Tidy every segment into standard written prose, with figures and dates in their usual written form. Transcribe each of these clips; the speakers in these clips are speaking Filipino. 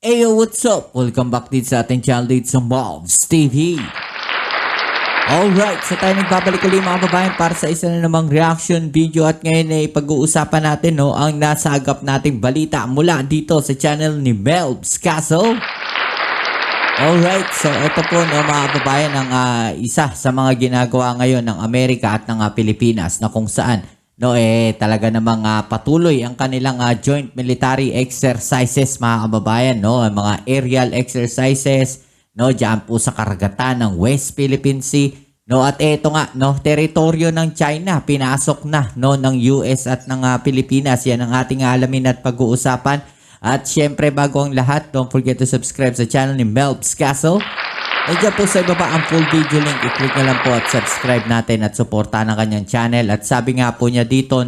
Ayo, what's up? Welcome back dito sa ating channel dito sa Mobs TV. Alright, so tayo nagbabalik ulit mga kababayan para sa isa na namang reaction video at ngayon ay pag-uusapan natin ang nasagap nating balita mula dito sa channel ni Melbs Castle. Alright, so ito po mga kababayan ang isa sa mga ginagawa ngayon ng Amerika at ng Pilipinas na kung saan talaga namang patuloy ang kanilang joint military exercises mga kababayan, mga aerial exercises diyan po sa karagatan ng West Philippine Sea, at ito nga teritoryo ng China pinasok na ng US at ng Pilipinas. Yan ang ating alamin at pag-uusapan. At syempre bago ang lahat, don't forget to subscribe sa channel ni Melbs Castle. Nandiyan po sa ibaba ang full video link. I-click na lang po at subscribe natin at suportahan ang kanyang channel. At sabi nga po niya dito,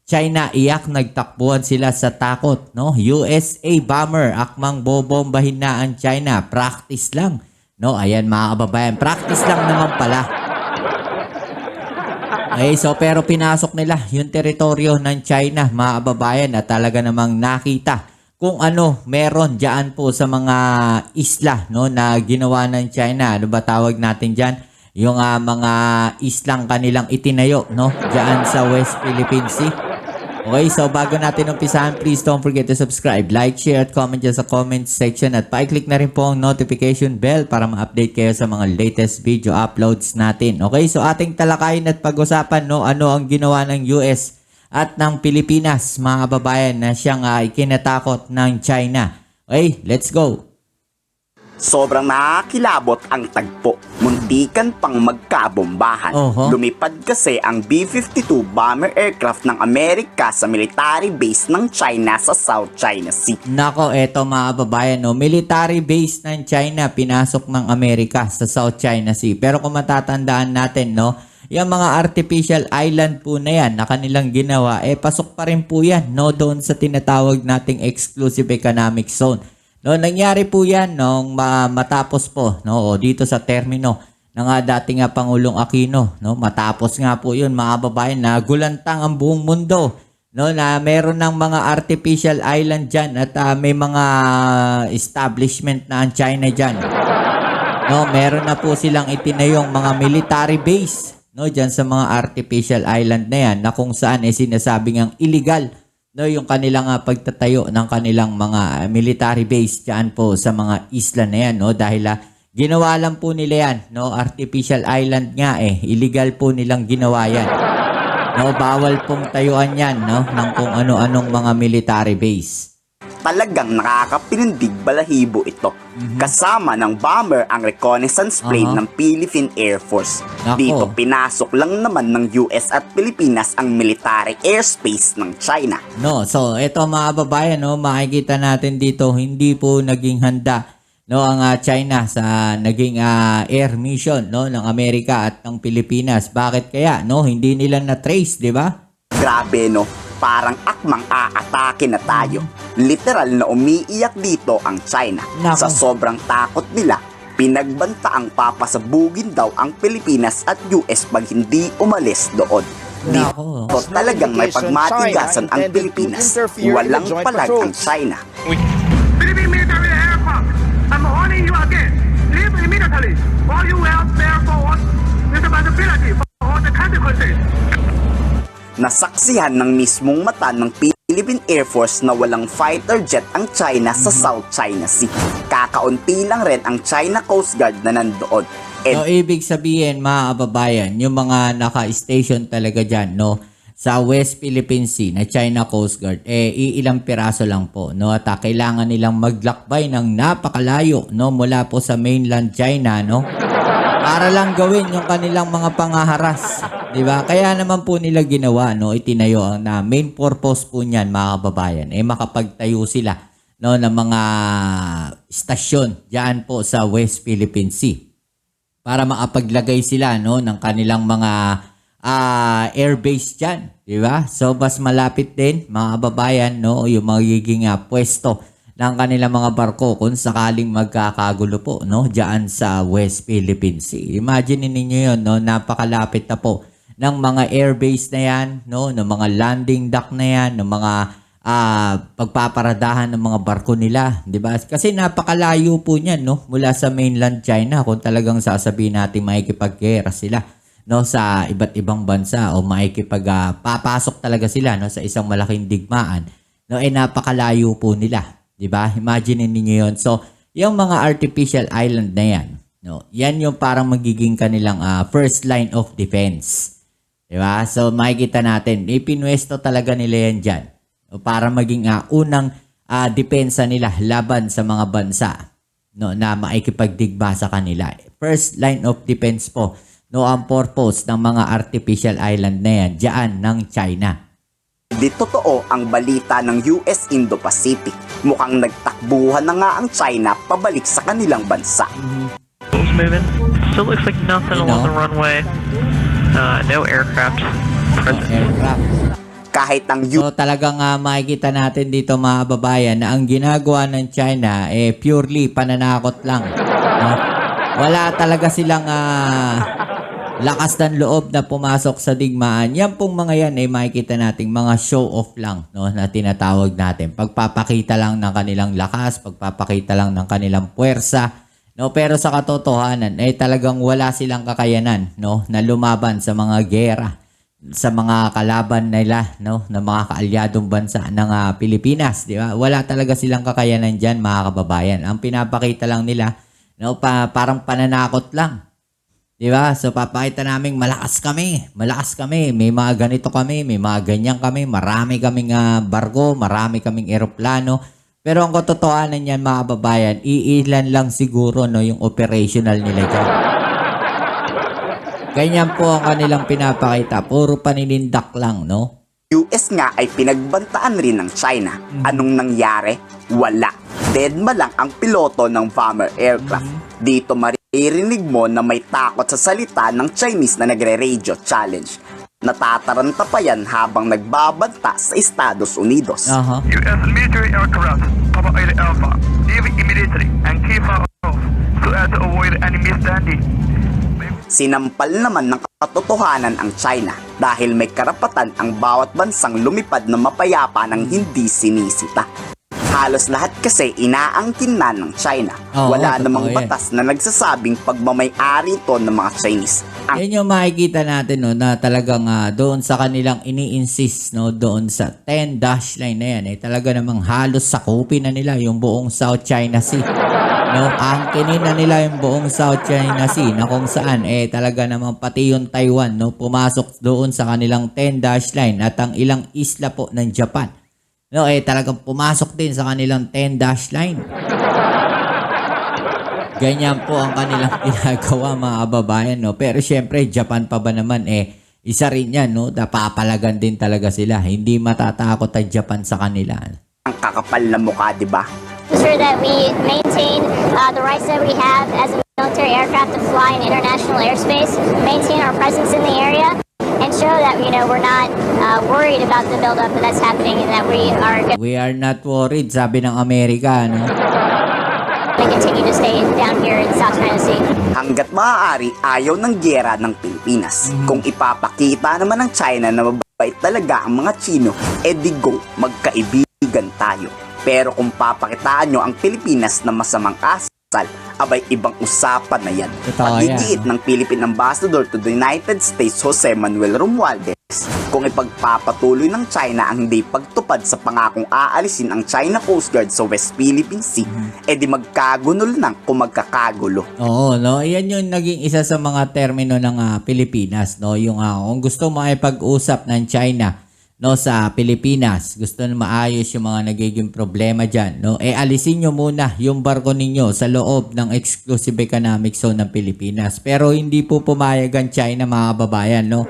China iyak, nagtakbuhan sila sa takot. USA bomber, akmang bobombahin na ang China. Practice lang. Ayan mga kababayan, practice lang naman pala. Okay, so pero pinasok nila yung teritoryo ng China mga kababayan at talaga namang nakita kung ano meron dyan po sa mga isla na ginawa ng China. Ano ba tawag natin dyan? Yung mga islang kanilang itinayo dyan sa West Philippine Sea. Okay, so bago natin umpisahan, please don't forget to subscribe, like, share at comment dyan sa comment section at pa-click na rin po ang notification bell para ma-update kayo sa mga latest video uploads natin. Okay, so ating talakayin at pag-usapan ano ang ginawa ng US at ng Pilipinas mga kababayan na siyang ikinatakot ng China. Okay, let's go. Sobrang nakakilabot ang tagpo. Muntikan pang magkabombahan. Lumipad kasi ang B-52 bomber aircraft ng Amerika sa military base ng China sa South China Sea. Nako, eto mga kababayan, military base ng China pinasok ng Amerika sa South China Sea. Pero kung matatandaan natin, yung mga artificial island po na yan na kanilang ginawa, pasok pa rin po yan doon sa tinatawag nating exclusive economic zone. Nangyari po yan nung matapos po dito sa termino ng dating Pangulong Aquino. Matapos nga po yun mga kababayan na gulantang ang buong mundo na meron ng mga artificial island dyan at may mga establishment na ang China dyan. Meron na po silang itinayong mga military base dyan sa mga artificial island na yan na kung saan sinasabing ang illegal yung kanilang pagtatayo ng kanilang mga military base dyan po sa mga isla na yan dahil ginawa lang po nila yan artificial island nga illegal po nilang ginawa yan bawal pong tayuan yan ng kung ano-anong mga military base. Talagang nakakapinindig balahibo ito. Kasama ng bomber ang reconnaissance plane ng Philippine Air Force. Dito pinasok lang naman ng US at Pilipinas ang military airspace ng China. So ito mga babayan, makikita natin dito hindi po naging handa ang China sa naging air mission ng Amerika at ng Pilipinas. Bakit kaya hindi nila na-trace, di ba? Grabe parang akmang aatake na tayo. Literal na umiiyak dito ang China. Sa sobrang takot nila, pinagbanta ang papasabugin daw ang Pilipinas at US pag hindi umalis doon. Dito talagang may pagmatigasan ang Pilipinas. Walang palag ang China. Philippine military aircraft, I'm warning you again. Leave immediately, or you will bear forward responsibility for all the consequences. Nasaksihan ng mismong mata ng Philippine Air Force na walang fighter jet ang China sa South China Sea. Kakaunti lang rin ang China Coast Guard na nandoon. So, ibig sabihin mga kababayan, yung mga naka-station talaga dyan, sa West Philippine Sea na China Coast Guard, iilang piraso lang po, at kailangan nilang maglakbay ng napakalayo, mula po sa mainland China, para lang gawin yung kanilang mga pangaharas. Diba? Kaya naman po nila ginawa, itinayo na main purpose po niyan mga kababayan, makapagtayo sila ng mga istasyon diyan po sa West Philippine Sea para makapaglagay sila ng kanilang mga airbase diyan, diba? So mas malapit din mga kababayan yung magiging pwesto ng kanilang mga barko kung sakaling magkakagulo po diyan sa West Philippine Sea. Imagine ninyo yun, napakalapit na po ng mga airbase na yan, ng mga landing dock na yan, ng mga pagpaparadahan ng mga barko nila, 'di ba? Kasi napakalayo po niyan, no, mula sa mainland China kung talagang sasabihin natin makikipag-gera sila, no, sa iba't ibang bansa o papasok talaga sila, no, sa isang malaking digmaan, no, napakalayo po nila, 'di ba? Imagine niyo 'yon. So, yung mga artificial island na 'yan, no, yan yung parang magiging kanilang first line of defense. 'Di ba? So, makikita natin, ipinwesto talaga nila yan diyan. O para maging unang depensa nila laban sa mga bansa, no, na maikipagdigma sa kanila. First line of defense po, no, ang purpose ng mga artificial island na yan diyan ng China. Di totoo ang balita ng US Indo-Pacific. Mukhang nagtakbuhan na nga ang China pabalik sa kanilang bansa. Moving. Still looks like nothing along the runway. No aircraft present. Kahit ang So talagang makikita natin dito mga babayan na ang ginagawa ng China purely pananakot lang, no? Wala talaga silang lakas ng loob na pumasok sa digmaan. Yan pong mga yan makikita nating mga show off lang, no, na tinatawag natin. Pagpapakita lang ng kanilang lakas, pagpapakita lang ng kanilang puwersa, no, pero sa katotohanan talagang wala silang kakayanan, no, na lumaban sa mga gera, sa mga kalaban nila, no, na mga kaalyadong bansa ng Pilipinas, di ba? Wala talaga silang kakayanan diyan, mga kababayan. Ang pinapakita lang nila, no, parang pananakot lang. Di ba? So papakita namin malakas kami, may mga ganito kami, may mga ganyan kami, marami kaming barko, marami kaming eroplano. Pero ang katotohanan niyan, mga kababayan, iilan lang siguro, no, yung operational nila diyan. Ganyan po ang kanilang pinapakita. Puro paninindak lang, no? US nga ay pinagbantaan rin ng China. Anong nangyari? Wala. Deadma lang ang piloto ng bomber aircraft. Dito maririnig mo na may takot sa salita ng Chinese na nagre-radio challenge. Natataranta pa yan habang nagbabanta sa Estados Unidos. Aha. US military aircraft, Papa 8 Alpha, leave immediately and keep off so as to avoid any misstanding. Sinampal naman ng katotohanan ang China dahil may karapatan ang bawat bansang lumipad na mapayapa ng hindi sinisita. Halos lahat kasi inaangkin na ng China. Oo, Wala totoo namang yan. batas na nagsasabing pagmamay-ari ito ng mga Chinese. Yan yung makikita natin, no, na talagang doon sa kanilang ini-insist, no, doon sa 10 dash line na yan, talaga namang halos sakupin na nila yung buong South China Sea. No, angkinin na nila yung buong South China Sea na kung saan talaga namang pati yung Taiwan, no, pumasok doon sa kanilang 10 dash line at ang ilang isla po ng Japan, no, talagang pumasok din sa kanilang 10 dash line. Ganyan po ang kanilang ginagawa, mga kababayan, no. Pero syempre, Japan pa ba naman, isa rin yan, no. Napapalagan din talaga sila. Hindi matatakot ang Japan sa kanila. Ang kakapal na mukha, di ba? Ensure that we maintain the rights that we have as a military aircraft to fly in international airspace, maintain our presence in the area, and show that, you know, we're not worried about the buildup that's happening and that we are going We are not worried, sabi ng Amerika, no. to continue to stay down here in South China Sea. Hanggat maaari, ayaw ng giyera ng Pilipinas. Kung ipapakita naman ng China na mabait talaga ang mga Chino, di go, magkaibigan tayo. Pero kung papakitaan nyo ang Pilipinas na masamang asal, abay ibang usapan na yan. Totoo yan. Pagigiit ng Philippine Ambassador to the United States, Jose Manuel Romualdez, kung ipagpapatuloy ng China ang hindi pagtupad sa pangakong aalisin ang China Coast Guard sa West Philippine Sea, di magkagulo lang kung magkakagulo. Oo, no. Yan yung naging isa sa mga termino ng Pilipinas, no. Yung kung gusto makipag-usap ng China, no, sa Pilipinas, gusto na maayos yung mga nagiging problema dyan, no, alisin nyo muna yung barko ninyo sa loob ng exclusive economic zone ng Pilipinas. Pero hindi po pumayag ang China, mga kababayan, no.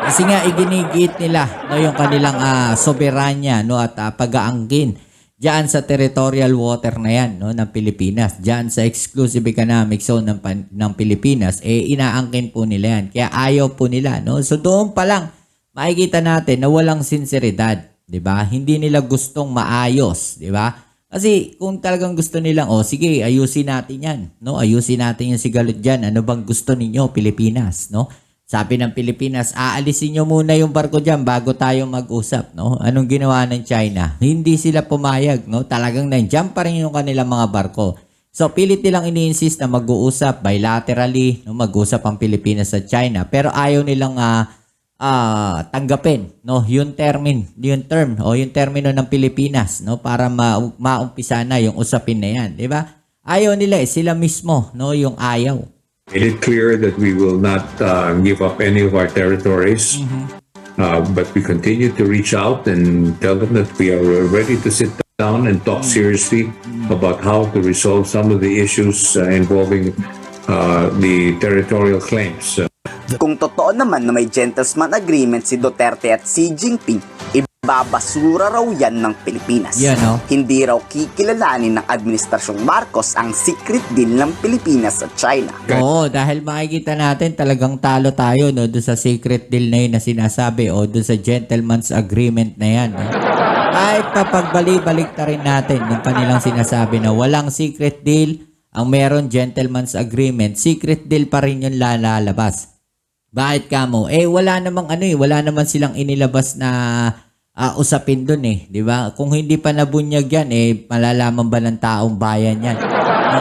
Kasi nga iginigiit nila, no, yung kanilang soberanya, no, at pag-aangkin diyan sa territorial water na yan, no, ng Pilipinas. Diyan sa exclusive economic zone ng Pilipinas, inaangkin po nila yan. Kaya ayaw po nila, no. So doon pa lang makikita natin na walang sinseridad, 'di ba? Hindi nila gustong maayos, 'di ba? Kasi kung talagang gusto nilang, sige, ayusin natin 'yan, no? Ayusin natin yung sigalot diyan. Ano bang gusto ninyo, Pilipinas, no? Sabi ng Pilipinas, aalisin nyo muna yung barko dyan bago tayo mag-usap, no? Anong ginawa ng China? Hindi sila pumayag, no? Talagang nandiyan pa rin yung kanilang mga barko. So, pilit nilang ini-insist na mag-uusap bilaterally, no? Mag-usap ang Pilipinas at China. Pero ayaw nilang tanggapin, no? Yung termino ng Pilipinas, no? Para maumpisa na yung usapin na yan, di ba? Ayaw nila sila mismo, no? Yung ayaw. Made it clear that we will not give up any of our territories, but we continue to reach out and tell them that we are ready to sit down and talk seriously about how to resolve some of the issues involving the territorial claims. Kung totoo naman na may gentleman agreement si Duterte at Xi Jinping, ibabasura raw yan ng Pilipinas. Yan, no? Hindi raw kikilalanin ng Administrasyong Marcos ang secret deal ng Pilipinas at China. Oo, dahil makikita natin talagang talo tayo, no, doon sa secret deal na yun na sinasabi o doon sa gentleman's agreement na yan. No? Kahit papagbali-balik ta rin natin yung kanilang sinasabi na walang secret deal, ang meron gentleman's agreement, secret deal pa rin yung lalabas. Bakit kamo? Wala naman silang inilabas na usapin dun 'di ba? Kung hindi pa nabunyag yan, malalaman ba ng taong bayan yan? No?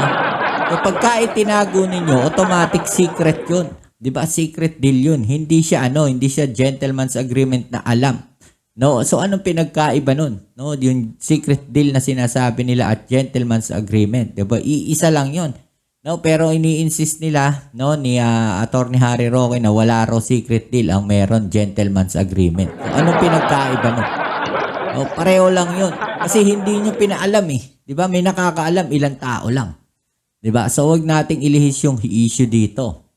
So, pagka itinago ninyo, automatic secret yun. 'Di ba? Secret deal yun. Hindi siya gentleman's agreement na alam. No? So, anong pinagkaiba nun? No? Yung secret deal na sinasabi nila at gentleman's agreement. 'Di ba? Iisa lang yun. No, pero ini-insist nila, no, ni Attorney Harry Roque na wala raw secret deal, ang meron gentleman's agreement. So, anong pinagkaiba nun? No, pareho lang yun. Kasi hindi nyo pinaalam 'Di ba? May nakakaalam, ilang tao lang. 'Di ba? So wag nating ilihis yung issue dito.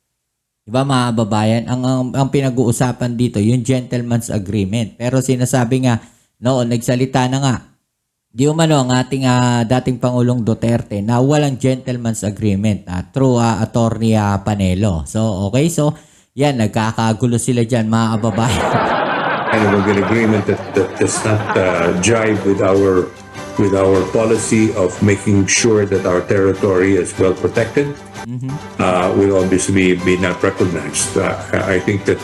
'Di ba mga babayan? Ang pinag-uusapan dito, yung gentleman's agreement. Pero sinasabi nga, no, nagsalita na nga di umano ang ating dating Pangulong Duterte na walang gentleman's agreement through Attorney Panelo. So, okay. So, yan, nagkakagulo sila dyan, mga kababayan. Kind of an agreement that does not jive with our policy of making sure that our territory is well protected. Will obviously be not recognized. I think that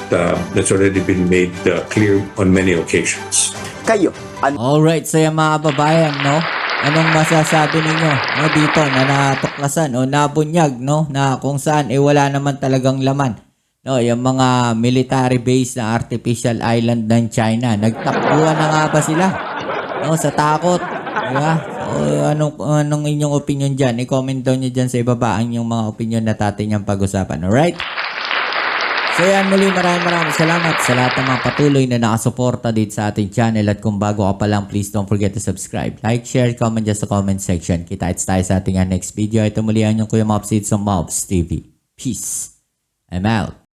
that's already been made clear on many occasions. Kayo, Alright, so yung mga kababayan, no? Anong masasabi ninyo, no, dito na natuklasan o nabunyag, no? Na kung saan wala naman talagang laman. No, yung mga military base na artificial island ng China, nagtakbuhan na nga ba sila? No, sa takot. Diba? So, anong inyong opinion dyan? I-comment down nyo dyan sa ibaba ang inyong mga opinion na ating yung pag-usapan. Alright? So yan, muli maraming salamat sa lahat ng mga patuloy na nakasuporta dito sa ating channel. At kung bago ka pa lang, please don't forget to subscribe. Like, share, comment dyan sa comment section. Kita-its tayo sa ating next video. Ito muli ang inyong Kuya Mobs dito sa Mobs TV. Peace. I'm out.